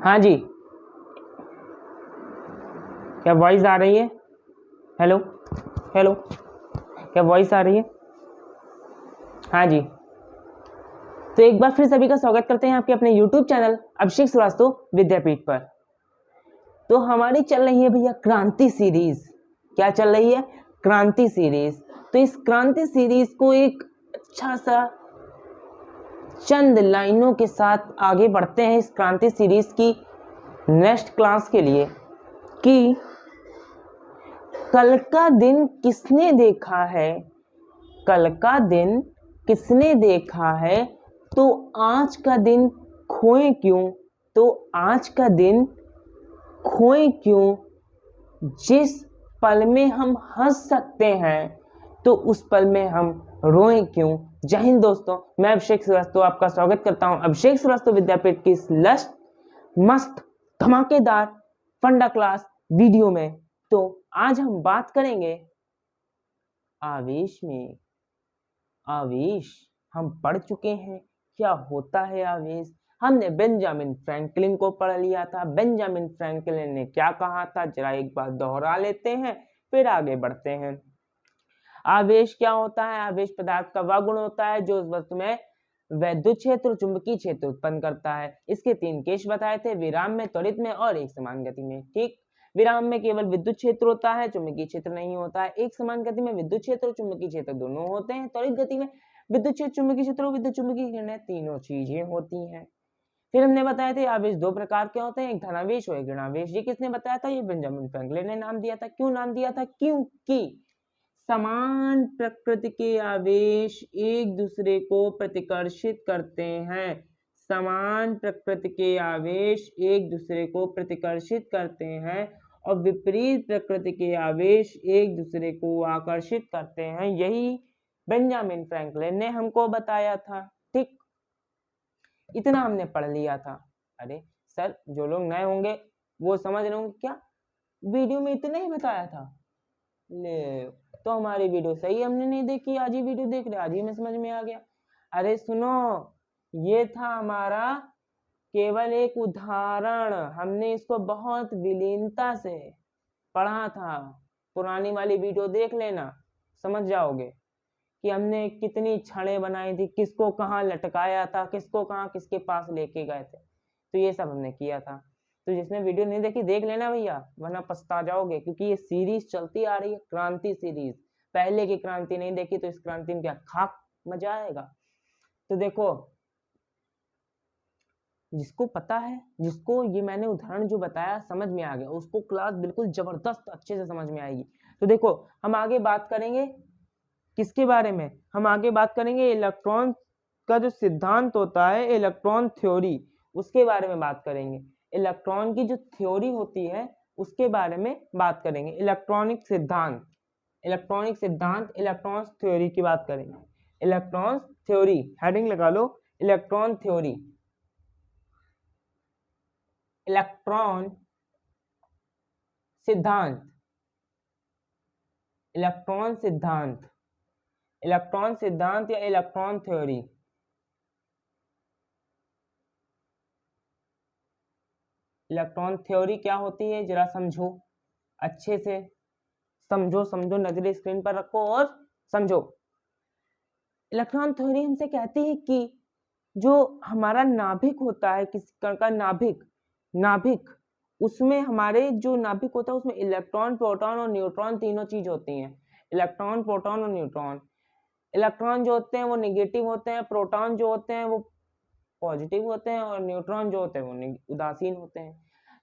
हाँ जी, क्या वॉइस आ रही है? हेलो हेलो, क्या वॉइस आ रही है? हाँ जी। तो एक बार फिर सभी का स्वागत करते हैं आपके अपने YouTube चैनल अभिषेक श्रीवास्तव विद्यापीठ पर। तो हमारी चल रही है भैया क्रांति सीरीज। क्या चल रही है? क्रांति सीरीज। तो इस क्रांति सीरीज को एक अच्छा सा चंद लाइनों के साथ आगे बढ़ते हैं इस क्रांति सीरीज की नेक्स्ट क्लास के लिए कि कल का दिन किसने देखा है, कल का दिन किसने देखा है, तो आज का दिन खोए क्यों, तो आज का दिन खोए क्यों। जिस पल में हम हंस सकते हैं तो उस पल में हम रोएं क्यों। जय हिंद दोस्तों, मैं अभिषेक श्रीवास्तव आपका स्वागत करता हूं अभिषेक श्रीवास्तव विद्यापीठ की इस मस्त धमाकेदार फंडा क्लास वीडियो में। तो आज हम बात करेंगे आवेश में। आवेश हम पढ़ चुके हैं, क्या होता है आवेश। हमने बेंजामिन फ्रैंकलिन को पढ़ लिया था। बेंजामिन फ्रैंकलिन ने क्या कहा था, जरा एक बार दोहरा लेते हैं फिर आगे बढ़ते हैं। आवेश क्या होता है? आवेश पदार्थ का वह गुण होता है जो उस वस्तु में वैद्युत क्षेत्र और चुंबकीय क्षेत्र उत्पन्न करता है। इसके 3 केस बताए थे, विराम में, त्वरित में और एक समान गति में। ठीक, विराम में केवल विद्युत क्षेत्र होता है, चुंबकीय क्षेत्र नहीं होता है। एक समान गति में विद्युत क्षेत्र और चुंबकीय क्षेत्र दोनों होते हैं। त्वरित गति में विद्युत क्षेत्र, चुंबकीय क्षेत्र और विद्युत चुंबकीय किरणें तीनों चीजें होती हैं। फिर हमने बताया था आवेश 2 प्रकार के होते हैं, एक धनावेश और एक ऋणावेश। ये किसने बताया था? ये बेंजामिन फ्रैंकलिन ने नाम दिया था। क्यों नाम दिया था? क्योंकि समान प्रकृति के आवेश एक दूसरे को प्रतिकर्षित करते हैं। समान प्रकृति के आवेश एक दूसरे को प्रतिकर्षित करते हैं और विपरीत प्रकृति के आवेश एक दूसरे को आकर्षित करते हैं। यही बेंजामिन फ्रैंकलिन ने हमको बताया था। ठीक, इतना हमने पढ़ लिया था। अरे सर, जो लोग नए होंगे वो समझ रहे होंगे क्या वीडियो में इतना ही बताया था। ले, तो हमारी वीडियो सही हमने नहीं देखी, आज ही वीडियो देख रहे, आज ही में समझ में आ गया। अरे सुनो, ये था हमारा केवल एक उदाहरण, हमने इसको बहुत विलीनता से पढ़ा था। पुरानी वाली वीडियो देख लेना, समझ जाओगे कि हमने कितनी छड़ें बनाई थी, किसको कहाँ लटकाया था, किसको कहाँ किसके पास लेके गए थे। तो ये सब हमने किया था। तो जिसने वीडियो नहीं देखी देख लेना भैया, वरना पछता जाओगे, क्योंकि ये सीरीज चलती आ रही है, क्रांति सीरीज। पहले की क्रांति नहीं देखी तो इस क्रांति में क्या खाक मजा आएगा। तो देखो, जिसको पता है, जिसको ये मैंने उदाहरण जो बताया समझ में आ गया, उसको क्लास बिल्कुल जबरदस्त अच्छे से समझ में आएगी। तो देखो, हम आगे बात करेंगे किसके बारे में? हम आगे बात करेंगे इलेक्ट्रॉन का जो सिद्धांत होता है, इलेक्ट्रॉन थ्योरी, उसके बारे में बात करेंगे। इलेक्ट्रॉन की जो थ्योरी होती है उसके बारे में बात करेंगे। इलेक्ट्रॉनिक सिद्धांत, इलेक्ट्रॉनिक सिद्धांत, इलेक्ट्रॉन थ्योरी की बात करेंगे। इलेक्ट्रॉन थ्योरी हेडिंग लगा लो, इलेक्ट्रॉन थ्योरी, इलेक्ट्रॉन सिद्धांत, इलेक्ट्रॉन सिद्धांत, इलेक्ट्रॉन सिद्धांत या इलेक्ट्रॉन थ्योरी। इलेक्ट्रॉन थ्योरी क्या होती है जरा समझो, अच्छे से समझो, समझो, नजरें स्क्रीन पर रखो और समझो। इलेक्ट्रॉन थ्योरी हमसे कहती है कि जो हमारा नाभिक होता है, किसी कण का नाभिक, नाभिक उसमें हमारे जो नाभिक होता है उसमें इलेक्ट्रॉन, प्रोटॉन और न्यूट्रॉन तीनों चीज होती हैं। इलेक्ट्रॉन, प्रोटॉन और न्यूट्रॉन। इलेक्ट्रॉन जो होते हैं वो नेगेटिव होते हैं, प्रोटॉन जो होते हैं वो पॉजिटिव होते हैं और न्यूट्रॉन जो होते हैं वो उदासीन होते हैं।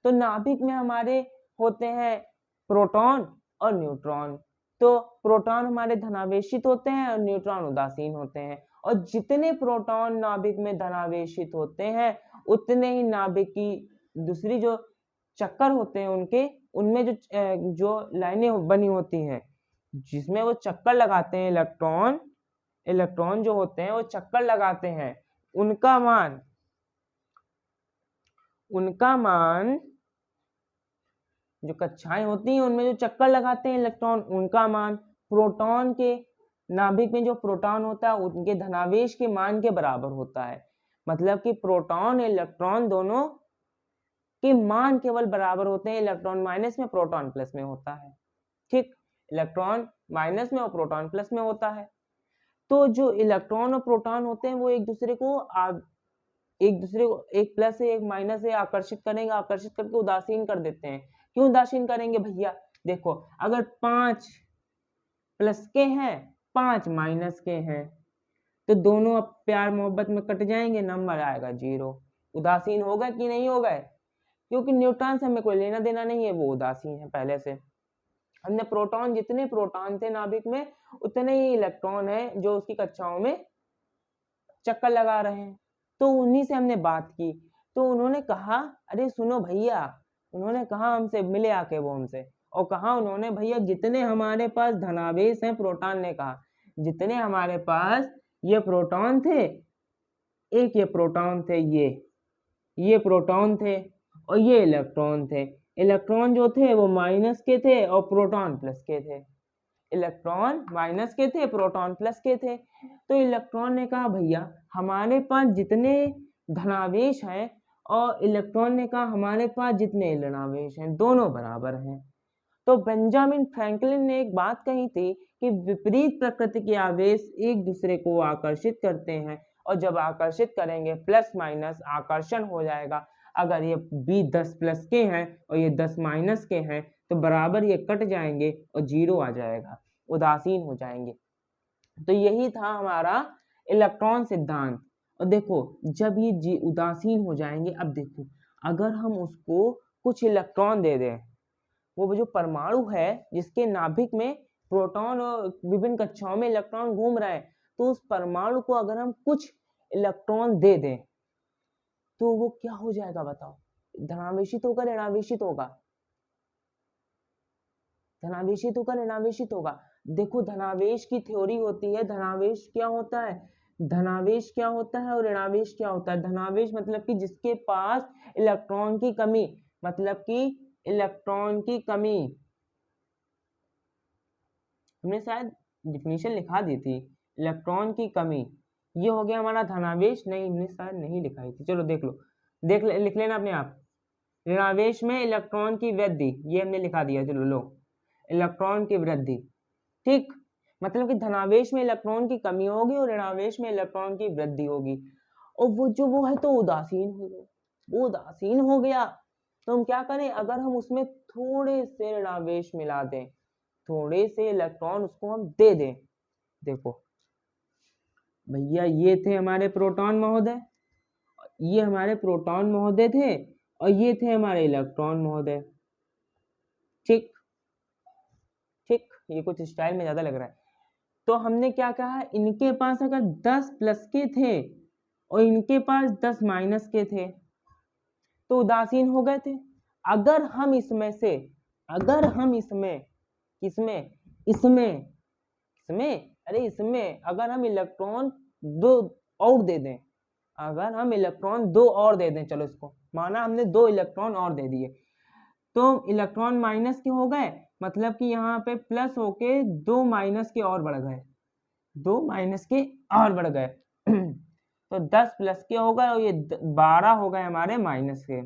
तो नाभिक में हमारे होते हैं प्रोटॉन और न्यूट्रॉन। तो प्रोटॉन हमारे धनावेशित होते हैं और न्यूट्रॉन उदासीन होते हैं। और जितने प्रोटॉन नाभिक में धनावेशित होते हैं उतने ही नाभिक की दूसरी जो चक्कर होते हैं उनके, उनमें जो लाइनें बनी होती हैं जिसमें वो चक्कर लगाते हैं, इलेक्ट्रॉन, इलेक्ट्रॉन जो होते हैं वो चक्कर लगाते हैं, उनका मान, उनका मान, जो कक्षाएं होती हैं उनमें जो चक्कर लगाते हैं इलेक्ट्रॉन, उनका मान प्रोटॉन के नाभिक में जो प्रोटॉन होता है उनके धनावेश के मान के बराबर होता है। मतलब कि प्रोटॉन इलेक्ट्रॉन दोनों कि मान केवल बराबर होते हैं इलेक्ट्रॉन माइनस में प्रोटॉन प्लस में होता है। ठीक, इलेक्ट्रॉन माइनस में और प्रोटॉन प्लस में होता है। तो जो इलेक्ट्रॉन और प्रोटॉन होते हैं वो एक दूसरे को एक प्लस से एक माइनस से आकर्षित करेंगे, आकर्षित करके उदासीन कर देते हैं। क्यों उदासीन करेंगे भैया? देखो, अगर 5 प्लस के हैं 5 माइनस के हैं तो दोनों अब प्यार मोहब्बत में कट जाएंगे, नंबर आएगा 0। उदासीन होगा कि नहीं होगा? क्योंकि न्यूट्रॉन से हमें कोई लेना देना नहीं है, वो उदासीन है पहले से। हमने प्रोटॉन, जितने प्रोटॉन थे नाभिक में उतने ही इलेक्ट्रॉन है जो उसकी कक्षाओं में चक्कर लगा रहे हैं। तो उन्हीं से हमने बात की, तो उन्होंने कहा अरे सुनो भैया, उन्होंने कहा हमसे मिले आके वो हमसे, और कहा उन्होंने भैया जितने हमारे पास धनावेश हैं, प्रोटॉन ने कहा जितने हमारे पास ये प्रोटॉन थे, एक ये प्रोटॉन थे, ये प्रोटॉन थे और ये इलेक्ट्रॉन थे। इलेक्ट्रॉन जो थे वो माइनस के थे और प्रोटॉन प्लस के थे। इलेक्ट्रॉन माइनस के थे, प्रोटॉन प्लस के थे। तो इलेक्ट्रॉन ने कहा भैया हमारे पास जितने धनावेश हैं, और इलेक्ट्रॉन ने कहा हमारे पास जितने ऋणावेश हैं, दोनों बराबर हैं। तो बेंजामिन फ्रैंकलिन ने एक बात कही थी कि विपरीत प्रकृति के आवेश एक दूसरे को आकर्षित करते हैं, और जब आकर्षित करेंगे प्लस माइनस आकर्षण हो जाएगा। अगर ये बी 10 प्लस के हैं और ये 10 माइनस के हैं तो बराबर ये कट जाएंगे और 0 आ जाएगा, उदासीन हो जाएंगे। तो यही था हमारा इलेक्ट्रॉन सिद्धांत। और देखो जब ये उदासीन हो जाएंगे, अब देखो अगर हम उसको कुछ इलेक्ट्रॉन दे दें, वो जो परमाणु है जिसके नाभिक में प्रोटॉन और विभिन्न कक्षाओं में इलेक्ट्रॉन घूम रहे हैं, तो उस परमाणु को अगर हम कुछ इलेक्ट्रॉन दे दें तो वो क्या हो जाएगा बताओ? धनावेशित होगा, ऋणावेशित होगा? धनावेशित होगा, ऋणावेशित होगा? देखो धनावेश की थ्योरी होती है, धनावेश क्या होता है, धनावेश क्या होता है और ऋणावेश क्या होता है। धनावेश मतलब कि जिसके पास इलेक्ट्रॉन की कमी, मतलब कि इलेक्ट्रॉन की कमी, हमने शायद डिफिनीशन लिखा दी थी, इलेक्ट्रॉन की कमी, ये हो गया हमारा धनावेश। नहीं, हमने शायद नहीं लिखाई थी, चलो देख लो, लिख लेना अपने आप। ऋणावेश में इलेक्ट्रॉन की वृद्धि, ये हमने लिखा दिया, चलो लो, इलेक्ट्रॉन की वृद्धि। ठीक, मतलब कि धनावेश में इलेक्ट्रॉन की कमी होगी और ऋणावेश में इलेक्ट्रॉन की वृद्धि होगी। और वो है तो उदासीन हो गया, वो उदासीन हो गया तो हम क्या करें, अगर हम उसमें थोड़े से ऋणावेश मिला दें, थोड़े से इलेक्ट्रॉन उसको हम दे दें। देखो भैया ये थे हमारे प्रोटॉन महोदय, ये हमारे प्रोटॉन महोदय थे और ये थे हमारे इलेक्ट्रॉन महोदय। ठीक ठीक, ये कुछ स्टाइल में ज्यादा लग रहा है। तो हमने क्या कहा, इनके पास अगर 10 प्लस के थे और इनके पास 10 माइनस के थे तो उदासीन हो गए थे। अगर हम इसमें से, अगर हम इसमें, किसमें, इसमें, इसमें, अरे इसमें अगर हम इलेक्ट्रॉन 2 और दे दें, अगर हम इलेक्ट्रॉन 2 और दे दें, चलो इसको माना हमने 2 इलेक्ट्रॉन और दे दिए, तो इलेक्ट्रॉन माइनस के हो गए, मतलब कि यहाँ पे प्लस होके 2 माइनस के और बढ़ गए, 2 माइनस के और बढ़ गए तो 10 प्लस के हो गए और ये 12 हो गए हमारे माइनस के।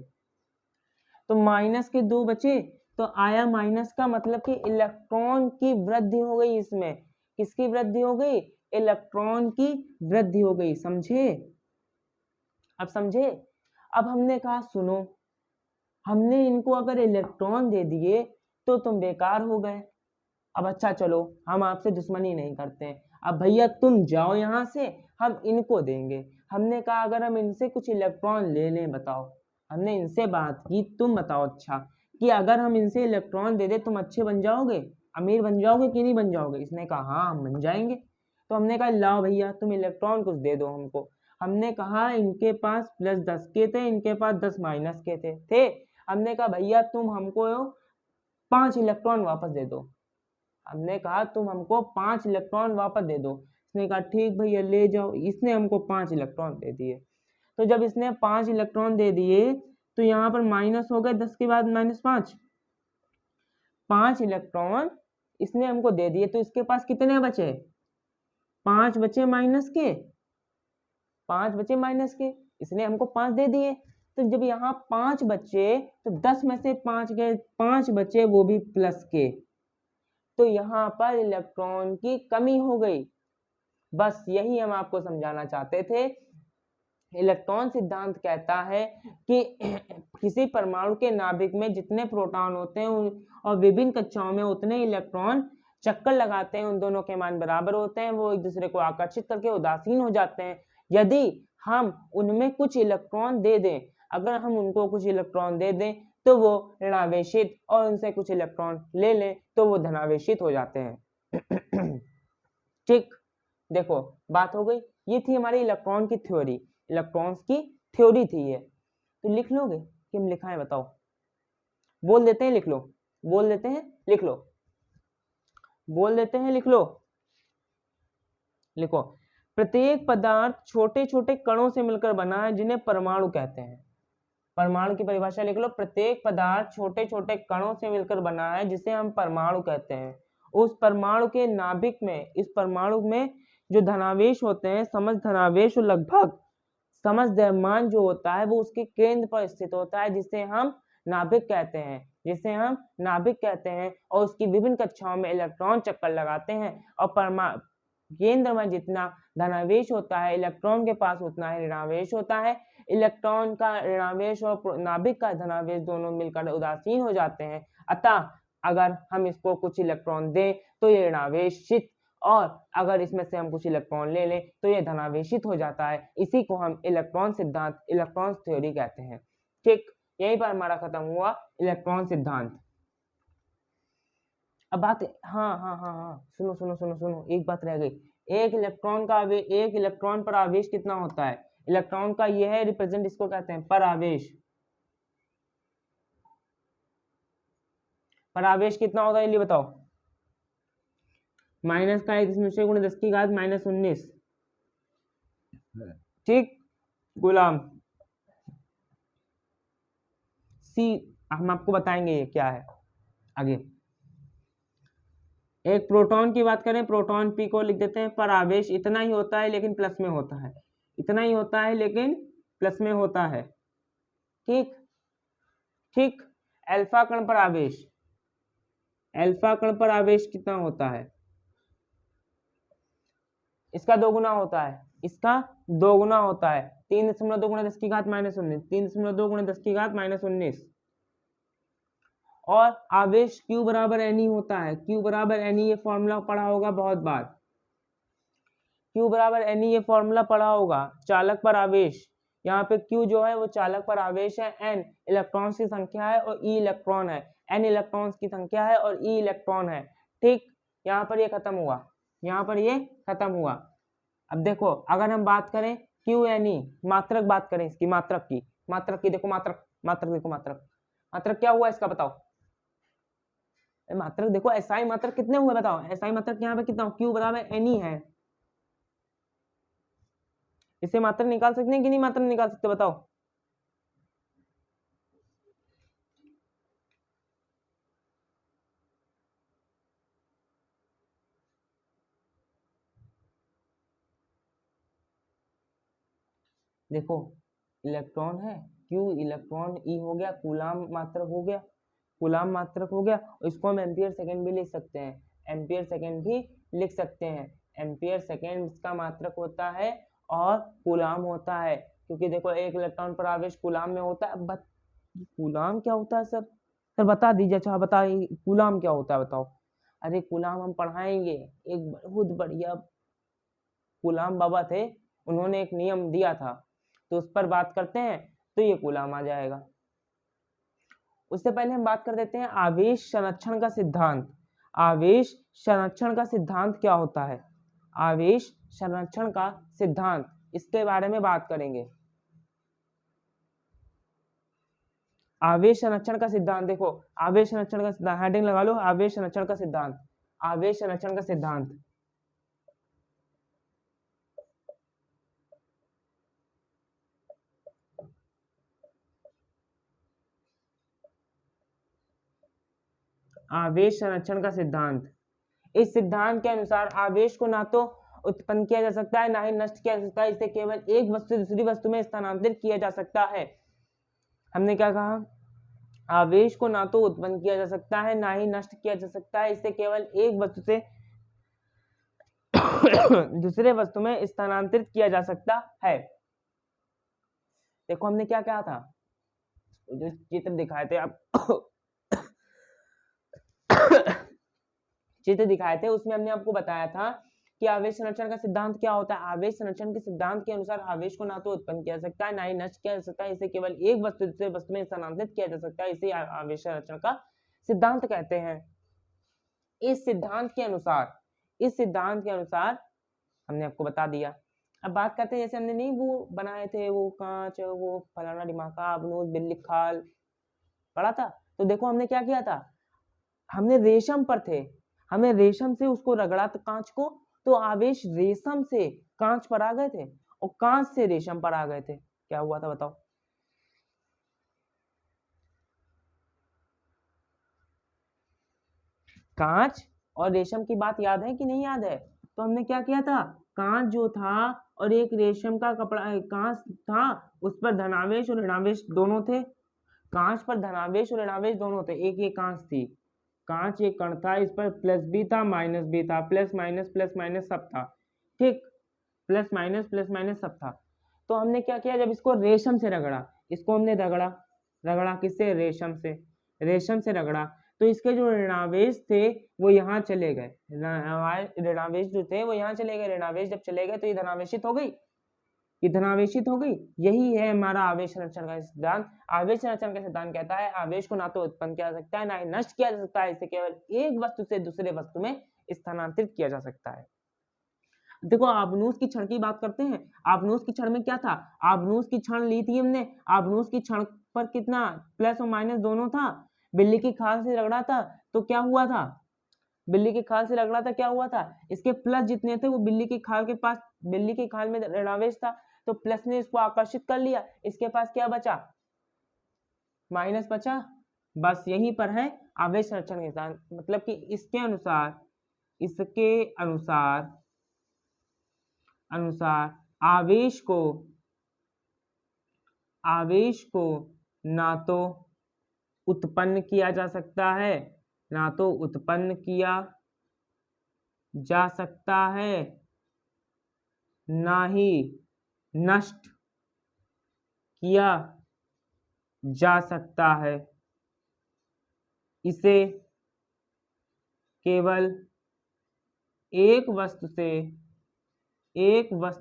तो माइनस के 2 बचे, तो आया माइनस का, मतलब कि इलेक्ट्रॉन की वृद्धि हो गई इसमें। किसकी वृद्धि हो गई? इलेक्ट्रॉन की वृद्धि हो गई। समझे? अब समझे? अब हमने कहा सुनो, हमने इनको अगर इलेक्ट्रॉन दे दिए तो तुम बेकार हो गए। अब अच्छा चलो, हम आपसे दुश्मनी नहीं करते हैं, अब भैया तुम जाओ यहाँ से, हम इनको देंगे। हमने कहा अगर हम इनसे कुछ इलेक्ट्रॉन ले लें, बताओ, हमने इनसे बात की, तुम बताओ अच्छा कि अगर हम इनसे इलेक्ट्रॉन दे दे तुम अच्छे बन जाओगे, अमीर बन जाओगे कि नहीं बन जाओगे? इसने कहा हाँ हम बन जाएंगे। तो हमने कहा लाओ भैया तुम इलेक्ट्रॉन कुछ दे दो हमको। हमने कहा इनके पास प्लस 10 के थे, इनके पास 10 माइनस के थे। हमने कहा भैया तुम हमको 5 इलेक्ट्रॉन वापस दे दो। हमने कहा तुम हमको 5 इलेक्ट्रॉन वापस दे दो। इसने कहा ठीक भैया ले जाओ। इसने हमको 5 इलेक्ट्रॉन दे दिए। तो जब इसने 5 इलेक्ट्रॉन दे दिए तो यहाँ पर माइनस हो गए, 10 के बाद -5, 5 इलेक्ट्रॉन इसने हमको दे दिए, तो इसके पास कितने बचे? 5 बचे माइनस के, 5 बचे माइनस के, इसने हमको 5 दे दिए। तो जब यहाँ 5 बच्चे तो 10 में से 5 गए, 5 बचे वो भी प्लस के, तो यहाँ पर इलेक्ट्रॉन की कमी हो गई। बस यही हम आपको समझाना चाहते थे। इलेक्ट्रॉन सिद्धांत कहता है कि किसी परमाणु के नाभिक में जितने प्रोटॉन होते हैं और विभिन्न कक्षाओं में उतने इलेक्ट्रॉन चक्कर लगाते हैं, उन दोनों के मान बराबर होते हैं, वो एक दूसरे को आकर्षित करके उदासीन हो जाते हैं। यदि हम उनमें कुछ इलेक्ट्रॉन दे दें, अगर हम उनको कुछ इलेक्ट्रॉन दे दें तो वो ऋणावेशित, और उनसे कुछ इलेक्ट्रॉन ले लें तो वो धनावेशित हो जाते हैं। ठीक, देखो बात हो गई। ये थी हमारी इलेक्ट्रॉन की थ्योरी, इलेक्ट्रॉन्स की थ्योरी थी ये। तो लिख लोगे कि हम लिखाएं, बताओ? बोल देते हैं लिख लो, बोल देते हैं लिख लो, बोल देते हैं लिख लो। लिखो, प्रत्येक पदार्थ छोटे छोटे कणों से मिलकर बना है जिन्हें परमाणु कहते हैं। परमाणु की परिभाषा लिख लो, प्रत्येक पदार्थ छोटे छोटे कणों से मिलकर बना है जिसे हम परमाणु कहते हैं। उस परमाणु के नाभिक में, इस परमाणु में जो धनावेश होते हैं, समस्त धनावेश और लगभग समस्त द्रव्यमान जो होता है वो उसके केंद्र पर स्थित होता है, जिसे हम नाभिक कहते हैं, जिसे हम नाभिक कहते हैं। और उसकी विभिन्न कक्षाओं में इलेक्ट्रॉन चक्कर लगाते हैं, और केंद्र में जितना धनावेश होता है इलेक्ट्रॉन के पास उतना ही ऋणावेश होता है। इलेक्ट्रॉन का ऋणावेश और नाभिक का धनावेश दोनों मिलकर उदासीन हो जाते हैं। अतः अगर हम इसको कुछ इलेक्ट्रॉन दें तो ये ऋणावेशित, और अगर इसमें से हम कुछ इलेक्ट्रॉन ले लें तो ये धनावेशित हो जाता है। इसी को हम इलेक्ट्रॉन सिद्धांत, इलेक्ट्रॉन थ्योरी कहते हैं। ठीक, यहीं पर हमारा खत्म हुआ इलेक्ट्रॉन सिद्धांत। अब बात, हाँ, सुनो सुनो सुनो सुनो, एक बात रह गई। एक इलेक्ट्रॉन पर आवेश कितना होता है? इलेक्ट्रॉन का यह है रिप्रेजेंट, इसको कहते हैं पर आवेश। पर आवेश कितना होता है ये बताओ? माइनस का 1×10⁻⁻19। ठीक, गुलाम सी, हम आपको बताएंगे ये क्या है आगे। एक प्रोटॉन की बात करें, प्रोटॉन पी को लिख देते हैं, पर आवेश इतना ही होता है लेकिन प्लस में होता है, इतना ही होता है लेकिन प्लस में होता है। ठीक ठीक, अल्फा कण पर आवेश, अल्फा कण पर आवेश कितना होता है? इसका दोगुना होता है, इसका दोगुना होता है। 3.2×10⁻⁻19, 3.2×10⁻⁻19। और आवेश Q बराबर Ne होता है, Q बराबर Ne, ये फॉर्मूला पढ़ा होगा बहुत बार। Q बराबर Ne ये फॉर्मूला पढ़ा होगा, चालक पर आवेश। यहाँ पे Q जो है वो चालक पर आवेश है, N इलेक्ट्रॉन्स की संख्या है और E इलेक्ट्रॉन है, N इलेक्ट्रॉन्स की संख्या है और E इलेक्ट्रॉन है। ठीक, यहाँ पर ये खत्म हुआ, यहाँ पर ये खत्म हुआ। अब देखो, अगर हम बात करें QNE, मात्रक बात करें इसकी, मात्रक की, मात्रक की देखो, मात्रक, मात्रक देखो, मात्रक, मात्रक क्या हुआ इसका बताओ? मात्रक देखो, SI मात्रक कितने हुए बताओ? SI मात्रक यहाँ पे कितना? Q बराबर Ne है। इसे मात्रक निकाल सकते हैं कि नहीं मात्रक निकाल सकते बताओ? देखो, इलेक्ट्रॉन है, Q इलेक्ट्रॉन, E हो गया, कूलाम मात्रक हो गया, कूलाम मात्रक हो गया। इसको हम एम्पियर सेकेंड भी लिख सकते हैं, एम्पियर सेकेंड भी लिख सकते हैं। एम्पियर सेकेंड इसका मात्रक होता है और कूलाम होता है, क्योंकि देखो एक इलेक्ट्रॉन पर आवेश कूलाम में होता है। कूलाम क्या होता है सर? सर बता दीजिए, अच्छा बताइए कूलाम क्या होता है बताओ? अरे कूलाम हम पढ़ाएंगे, एक बहुत बढ़िया कूलाम बाबा थे, उन्होंने एक नियम दिया था, तो उस पर बात करते हैं तो ये कूलाम आ जाएगा। उससे पहले हम बात कर देते हैं आवेश संरक्षण का सिद्धांत। आवेश संरक्षण का सिद्धांत क्या होता है? आवेश संरक्षण का सिद्धांत, इसके बारे में बात करेंगे। आवेश संरक्षण का सिद्धांत, देखो आवेश संरक्षण का सिद्धांत, हेडिंग लगा लो, आवेश संरक्षण का सिद्धांत, आवेश संरक्षण का सिद्धांत। आवेश संरक्षण का सिद्धांत, इस सिद्धांत के अनुसार आवेश को ना तो उत्पन्न किया जा सकता है ना ही नष्ट किया जा सकता है, इसे केवल एक वस्तु से दूसरी वस्तु में स्थानांतरित किया जा सकता है। हमने क्या कहा, आवेश को ना तो उत्पन्न किया जा सकता है ना ही नष्ट किया जा सकता है, इसे केवल एक वस्तु से दूसरे वस्तु में स्थानांतरित किया जा सकता है। देखो हमने क्या कहा था, जो चित्र दिखाए थे आप चित्र दिखाए थे उसमें हमने आपको बताया था कि आवेश संरक्षण का सिद्धांत क्या होता है। आवेश संरक्षण के सिद्धांत के अनुसार आवेश को ना तो उत्पन्न किया जा सकता है ना ही नष्ट किया जा सकता है, इसे केवल एक वस्तु से वस्तु में स्थानांतरित किया जा सकता है, इसे आवेश संरक्षण का सिद्धांत कहते हैं। इस सिद्धांत के अनुसार हमने आपको बता दिया। अब बात करते हैं, जैसे हमने नहीं वो बनाए थे वो कांच, वो फलाना डिमाका, अबनूस, बिल्ली खाल पढ़ा था। तो देखो हमने क्या किया था, हमने रेशम पर थे, हमने रेशम से उसको रगड़ा था कांच को, तो आवेश रेशम से कांच पर आ गए थे और कांच से रेशम पर आ गए थे। क्या हुआ था बताओ? कांच और रेशम की बात याद है कि नहीं याद है? तो हमने क्या किया था, कांच जो था और एक रेशम का कपड़ा कांच था, उस पर धनावेश और ऋणावेश दोनों थे। कांच पर धनावेश और ऋणावेश दोनों थे। एक ये कांच थी, कांच एक कण था, इस पर प्लस भी था माइनस भी था, प्लस माइनस सब था, ठीक, प्लस माइनस सब था। तो हमने क्या किया, जब इसको रेशम से रगड़ा, इसको हमने रगड़ा किससे, रेशम से रगड़ा, तो इसके जो ऋणावेश थे वो यहाँ चले गए, ऋणावेश जो थे वो यहाँ चले गए, ऋणावेश जब चले गए तो ये धनावेशित हो गई, ये धनावेशित हो गई। यही है हमारा आवेश संरक्षण का सिद्धांत। आवेश संरक्षण का सिद्धांत कहता है आवेश को ना तो उत्पन्न किया जा सकता है ना ही नष्ट किया जा सकता है, इसे केवल एक वस्तु से दूसरे वस्तु में स्थानांतरित किया जा सकता है। देखो आबनूस की क्षण की बात करते हैं। आबनूस की क्षण में क्या था, आबनूस की क्षण ली थी हमने, आबनूस की क्षण पर कितना प्लस और माइनस दोनों था, बिल्ली की खाल से रगड़ा था तो क्या हुआ था, बिल्ली की खाल से रगड़ा था, क्या हुआ था, इसके प्लस जितने थे वो बिल्ली की खाल के पास, बिल्ली की खाल में ऋणावेश था तो प्लस ने इसको आकर्षित कर लिया, इसके पास क्या बचा, माइनस बचा। बस यहीं पर है आवेश संरक्षण के सिद्धांत, मतलब कि इसके अनुसार आवेश को ना तो उत्पन्न किया जा सकता है, ना तो उत्पन्न किया जा सकता है, ना ही नष्ट किया जा सकता है, इसे केवल एक वस्तु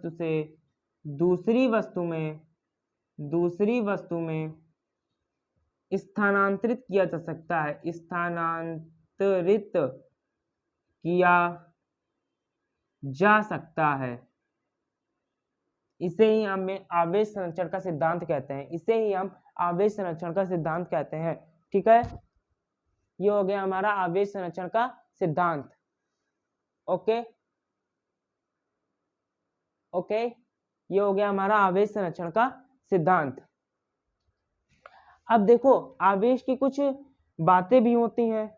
से दूसरी वस्तु में स्थानांतरित किया जा सकता है, स्थानांतरित किया जा सकता है। इसे ही हम आवेश संरक्षण का सिद्धांत कहते हैं, इसे ही हम आवेश संरक्षण का सिद्धांत कहते हैं। ठीक है, ये हो गया हमारा आवेश संरक्षण का सिद्धांत। ओके, ये हो गया हमारा आवेश संरक्षण का सिद्धांत। अब देखो आवेश की कुछ बातें भी होती हैं,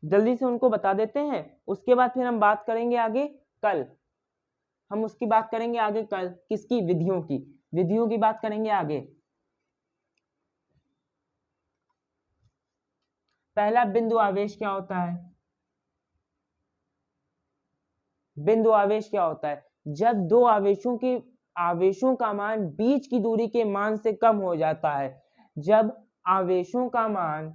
जल्दी से उनको बता देते हैं, उसके बाद फिर हम बात करेंगे आगे कल, हम उसकी बात करेंगे आगे कल, किसकी, विधियों की बात करेंगे आगे। पहला बिंदु आवेश क्या होता है, बिंदु आवेश क्या होता है, जब दो आवेशों का मान बीच की दूरी के मान से कम हो जाता है, जब आवेशों का मान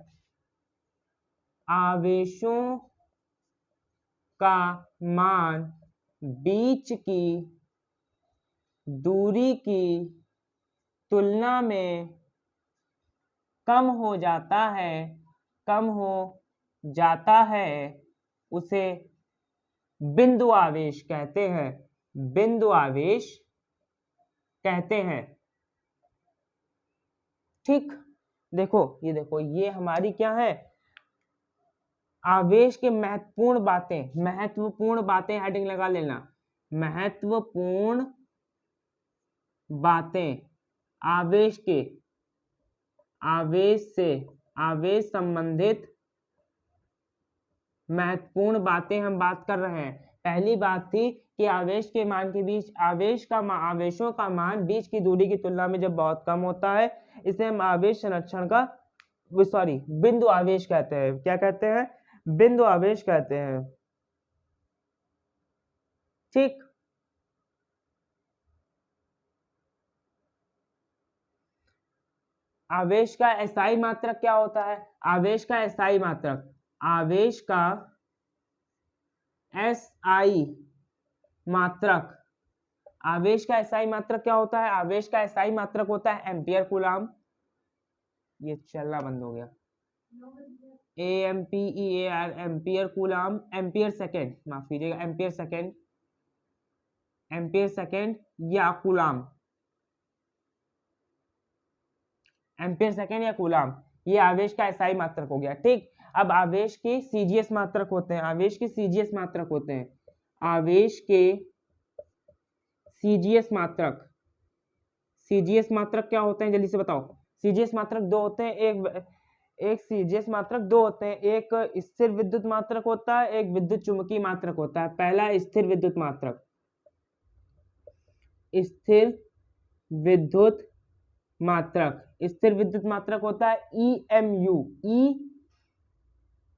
बीच की दूरी की तुलना में कम हो जाता है, उसे बिंदु आवेश कहते हैं, ठीक। देखो ये हमारी क्या है, आवेश के महत्वपूर्ण बातें हेडिंग लगा लेना, महत्वपूर्ण बातें आवेश संबंधित महत्वपूर्ण बातें हम बात कर रहे हैं। पहली बात थी कि आवेश के मान के बीच आवेशों का मान बीच की दूरी की तुलना में जब बहुत कम होता है, इसे हम आवेश संरक्षण का बिंदु आवेश कहते हैं। क्या कहते हैं? बिंदु आवेश कहते हैं। ठीक, आवेश का एसआई मात्रक क्या होता है? आवेश का एसआई मात्रक, आवेश का एसआई मात्रक, आवेश का एसआई मात्रक क्या होता है? आवेश का एसआई मात्रक होता है एम्पियर कूलाम। ये चलना बंद हो गया। AMPEAR, ampere coulomb, ampere second, माफ कीजिएगा, एम्पियर सेकेंड, एम्पियर सेकेंड या कूलाम, एम्पियर सेकेंड या कूलाम, ये आवेश का एसआई मात्रक हो गया। ठीक, अब आवेश के सीजीएस मात्रक होते हैं, आवेश के सीजीएस मात्रक होते हैं, आवेश के सीजीएस मात्रक, सीजीएस मात्रक क्या होते हैं जल्दी से बताओ? सीजीएस मात्रक दो होते हैं, एक सीजीएस मात्रक दो होते हैं, एक स्थिर विद्युत मात्रक होता है, एक विद्युत चुंबकीय मात्रक होता है। पहला स्थिर विद्युत मात्रक, स्थिर विद्युत मात्रक, स्थिर विद्युत मात्रक होता है EMU,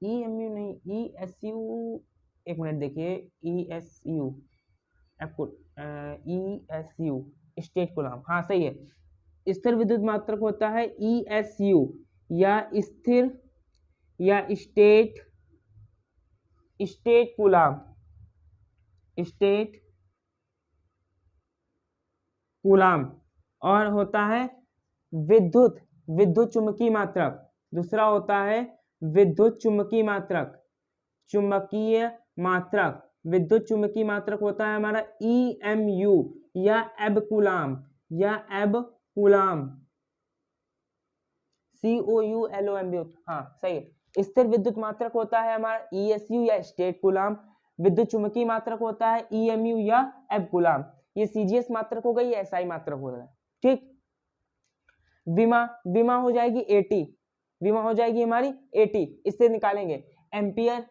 EMU नहीं, ESU, एक मिनट देखिए, ESU, ESU स्टेट कूलाम, हाँ सही है। स्थिर विद्युत मात्रक होता है ESU या स्थिर या स्टेट कूलाम, स्टेट कूलाम। और होता है विद्युत चुंबकीय मात्रक, दूसरा होता है विद्युत चुंबकीय मात्रक, चुंबकीय मात्रक, विद्युत चुंबकीय मात्रक होता है हमारा EMU या एब कूलाम, या एब कूलाम, COULOMB, हाँ सही है। स्थिर विद्युत मात्रक होता है हमारा ESU या स्टेट कूलाम, विद्युत चुंबकीय मात्रक होता है EMU या एब कूलाम। ये सीजीएस मात्रक हो गई, एसआई मात्रक हो रहा है। ठीक, विमा हो जाएगी 80, विमा हो जाएगी हमारी 80, इससे निकालेंगे एम्पियर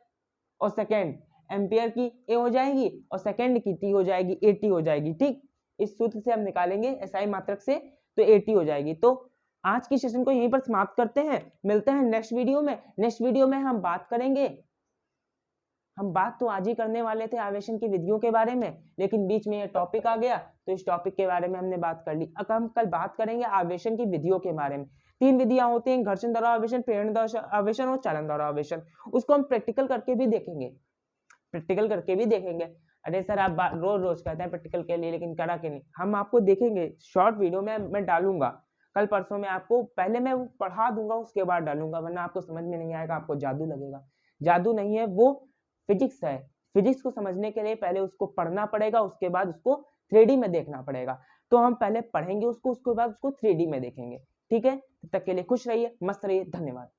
और सेकेंड, एम्पियर की ए हो जाएगी और सेकेंड की टी हो जाएगी, 80 हो जाएगी। ठीक, इस सूत्र से हम निकालेंगे एसआई मात्रक से, तो 80 हो जाएगी। तो आज की सेशन को यहीं पर समाप्त करते हैं, मिलते हैं नेक्स्ट वीडियो में। नेक्स्ट वीडियो में हम बात करेंगे, हम बात तो आज ही करने वाले थे आवेशन की विधियों के बारे में, लेकिन बीच में ये टॉपिक आ गया, तो इस टॉपिक के बारे में हमने बात कर ली। अब हम कल बात करेंगे आवेशन की विधियों के बारे में। 3 विधियां होती हैं, घर्षण द्वारा आवेशन, प्रेरण द्वारा आवेशन और चालन द्वारा आवेशन। उसको हम प्रैक्टिकल करके भी देखेंगे, प्रैक्टिकल करके भी देखेंगे। अरे सर आप रोज कहते हैं प्रैक्टिकल के लिए, लेकिन करा के नहीं, हम आपको देखेंगे शॉर्ट वीडियो में मैं डालूंगा कल परसों में, आपको पहले मैं वो पढ़ा दूंगा, उसके बाद डालूंगा, वरना आपको समझ में नहीं आएगा, आपको जादू लगेगा। जादू नहीं है, वो फिजिक्स है। फिजिक्स को समझने के लिए पहले उसको पढ़ना पड़ेगा, उसके बाद उसको 3D में देखना पड़ेगा। तो हम पहले पढ़ेंगे उसको, उसके बाद उसको 3D में देखेंगे। ठीक है, तब तक के लिए खुश रहिए, मस्त रहिए, धन्यवाद।